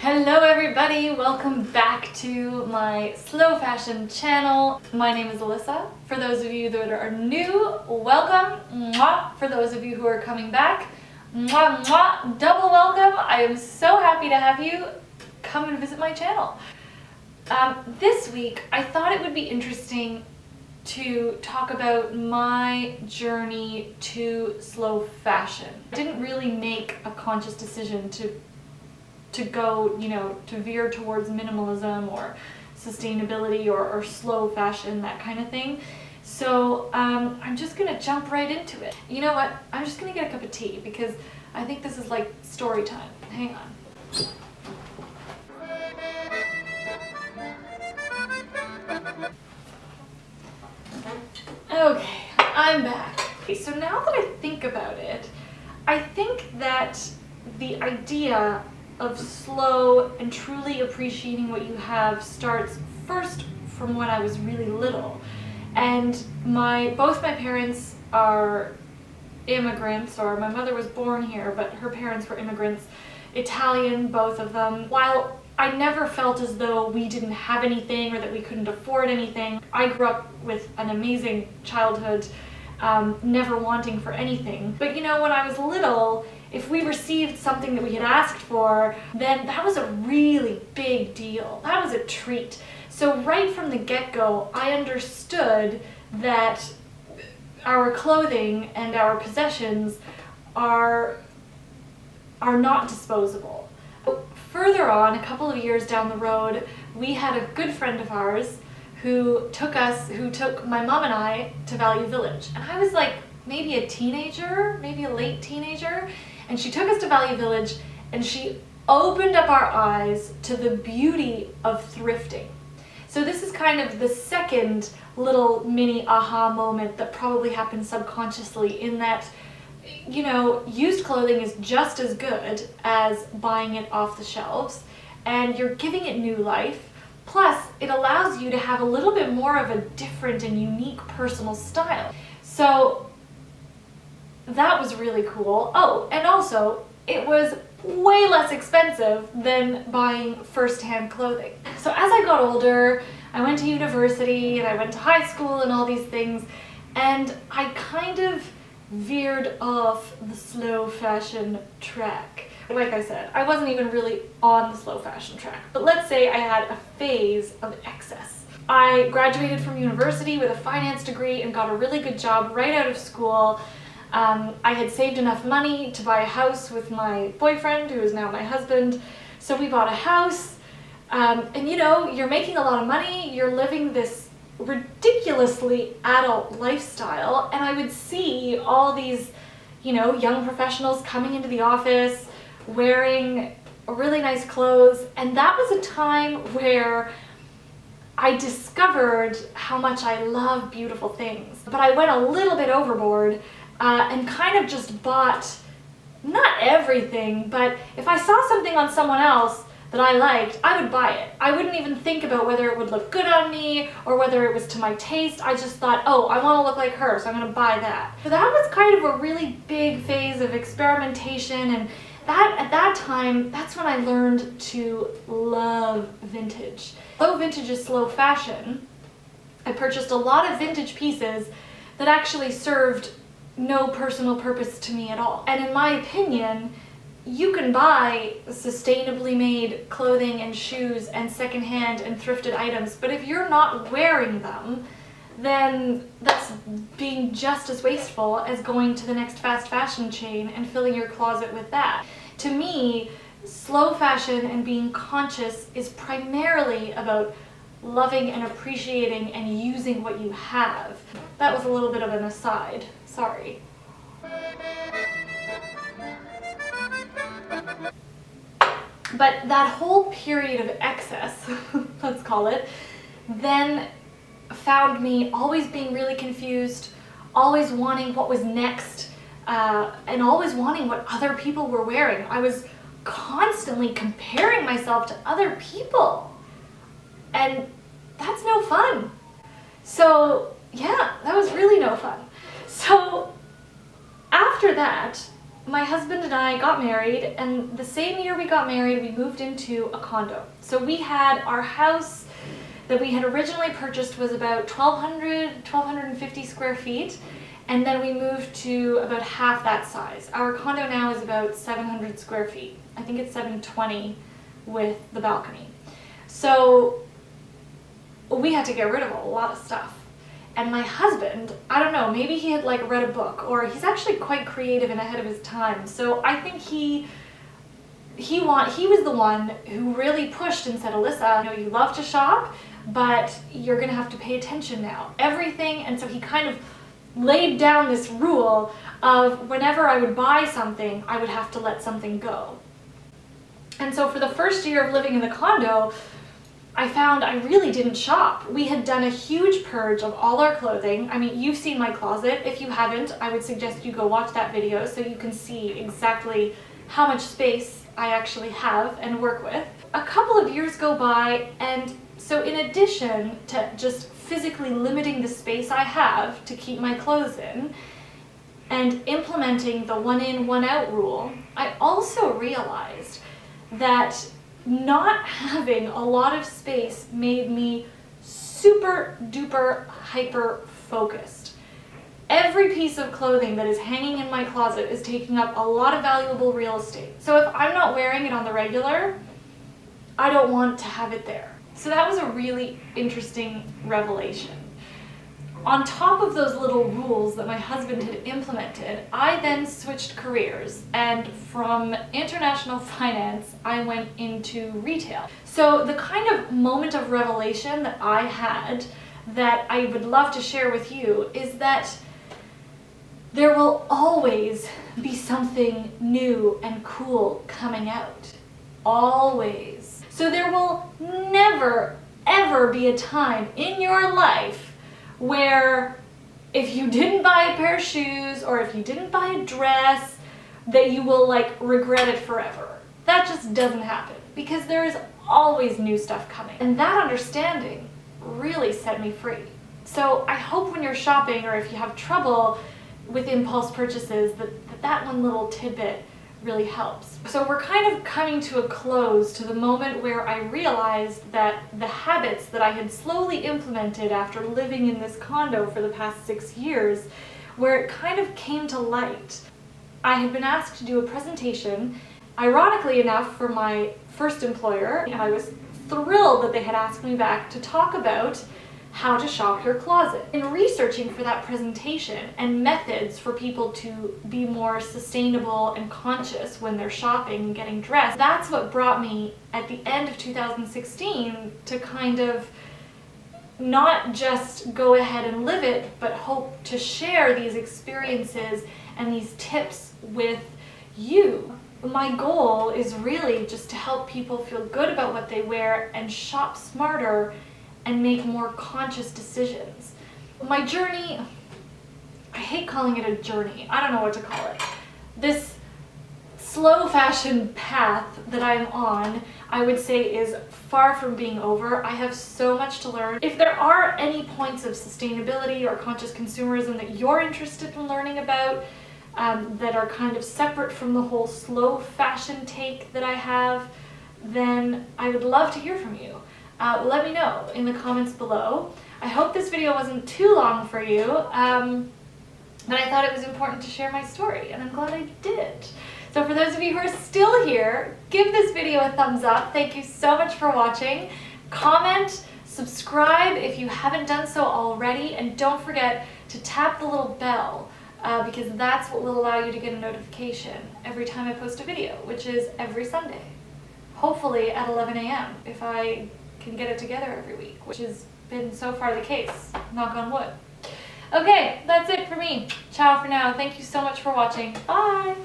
Hello everybody, welcome back to my slow fashion channel. My name is Alyssa. For those of you that are new, welcome. Mwah. For those of you who are coming back, mwah, mwah, double welcome. I am so happy to have you come and visit my channel. This week I thought it would be interesting to talk about my journey to slow fashion. I didn't really make a conscious decision to go, to veer towards minimalism or sustainability or slow fashion, that kind of thing. So I'm just gonna jump right into it. You know what? I'm just gonna get a cup of tea because I think this is like story time. Hang on. Okay, I'm back. Okay, so now that I think about it, I think that the idea of slow and truly appreciating what you have starts first from when I was really little. And both my parents are immigrants, or my mother was born here, but her parents were immigrants, Italian, both of them. While I never felt as though we didn't have anything or that we couldn't afford anything, I grew up with an amazing childhood, never wanting for anything. But when I was little, if we received something that we had asked for, then that was a really big deal. That was a treat. So right from the get-go, I understood that our clothing and our possessions are not disposable. Further on, a couple of years down the road, we had a good friend of ours who took my mom and I to Value Village. And I was like maybe a teenager, maybe a late teenager. And she took us to Value Village and she opened up our eyes to the beauty of thrifting. So this is kind of the second little mini aha moment that probably happened subconsciously, in that, used clothing is just as good as buying it off the shelves, and you're giving it new life. Plus, it allows you to have a little bit more of a different and unique personal style. So that was really cool. Oh, and also, it was way less expensive than buying first-hand clothing. So as I got older, I went to university and I went to high school and all these things, and I kind of veered off the slow fashion track. Like I said, I wasn't even really on the slow fashion track, but let's say I had a phase of excess. I graduated from university with a finance degree and got a really good job right out of school. I had saved enough money to buy a house with my boyfriend, who is now my husband. So we bought a house, and you're making a lot of money, you're living this ridiculously adult lifestyle, and I would see all these, young professionals coming into the office wearing really nice clothes, and that was a time where I discovered how much I love beautiful things. But I went a little bit overboard and kind of just bought, not everything, but if I saw something on someone else that I liked, I would buy it. I wouldn't even think about whether it would look good on me or whether it was to my taste. I just thought, oh, I want to look like her, so I'm going to buy that. So that was kind of a really big phase of experimentation, and at that time, that's when I learned to love vintage. Although vintage is slow fashion, I purchased a lot of vintage pieces that actually served no personal purpose to me at all. And in my opinion, you can buy sustainably made clothing and shoes and secondhand and thrifted items, but if you're not wearing them, then that's being just as wasteful as going to the next fast fashion chain and filling your closet with that. To me, slow fashion and being conscious is primarily about loving and appreciating and using what you have. That was a little bit of an aside. Sorry. But that whole period of excess, let's call it, then found me always being really confused, always wanting what was next, and always wanting what other people were wearing. I was constantly comparing myself to other people, and that's no fun. So yeah, that was really no fun. So after that, my husband and I got married, and the same year we got married, we moved into a condo. So we had our house that we had originally purchased was about 1,250 square feet, and then we moved to about half that size. Our condo now is about 700 square feet. I think it's 720 with the balcony. So we had to get rid of a lot of stuff. And my husband, I don't know, maybe he had like read a book, or he's actually quite creative and ahead of his time. So I think he was the one who really pushed and said, Alyssa, you know, you love to shop, but you're gonna have to pay attention now. Everything, and so he kind of laid down this rule of whenever I would buy something, I would have to let something go. And so for the first year of living in the condo, I found I really didn't shop. We had done a huge purge of all our clothing. I mean, you've seen my closet. If you haven't, I would suggest you go watch that video so you can see exactly how much space I actually have and work with. A couple of years go by, and so in addition to just physically limiting the space I have to keep my clothes in and implementing the one in, one out rule, I also realized that not having a lot of space made me super duper hyper focused. Every piece of clothing that is hanging in my closet is taking up a lot of valuable real estate. So if I'm not wearing it on the regular, I don't want to have it there. So that was a really interesting revelation. On top of those little rules that my husband had implemented, I then switched careers, and from international finance, I went into retail. So the kind of moment of revelation that I had that I would love to share with you is that there will always be something new and cool coming out. Always. So there will never, ever be a time in your life where if you didn't buy a pair of shoes or if you didn't buy a dress, that you will like regret it forever. That just doesn't happen, because there is always new stuff coming. And that understanding really set me free. So I hope when you're shopping, or if you have trouble with impulse purchases, that one little tidbit really helps. So we're kind of coming to a close to the moment where I realized that the habits that I had slowly implemented after living in this condo for the past 6 years, where it kind of came to light. I had been asked to do a presentation, ironically enough, for my first employer, and I was thrilled that they had asked me back to talk about how to shop your closet. In researching for that presentation and methods for people to be more sustainable and conscious when they're shopping and getting dressed, that's what brought me at the end of 2016 to kind of not just go ahead and live it, but hope to share these experiences and these tips with you. My goal is really just to help people feel good about what they wear and shop smarter and make more conscious decisions. My journey, I hate calling it a journey, I don't know what to call it. This slow fashion path that I'm on, I would say, is far from being over. I have so much to learn. If there are any points of sustainability or conscious consumerism that you're interested in learning about, that are kind of separate from the whole slow fashion take that I have, then I would love to hear from you. Let me know in the comments below. I hope this video wasn't too long for you, but I thought it was important to share my story, and I'm glad I did. So for those of you who are still here, give this video a thumbs up. Thank you so much for watching. Comment, subscribe if you haven't done so already, and don't forget to tap the little bell, because that's what will allow you to get a notification every time I post a video, which is every Sunday. Hopefully at 11 a.m. if I can get it together every week, which has been so far the case, knock on wood. Okay, that's it for me. Ciao for now. Thank you so much for watching. Bye!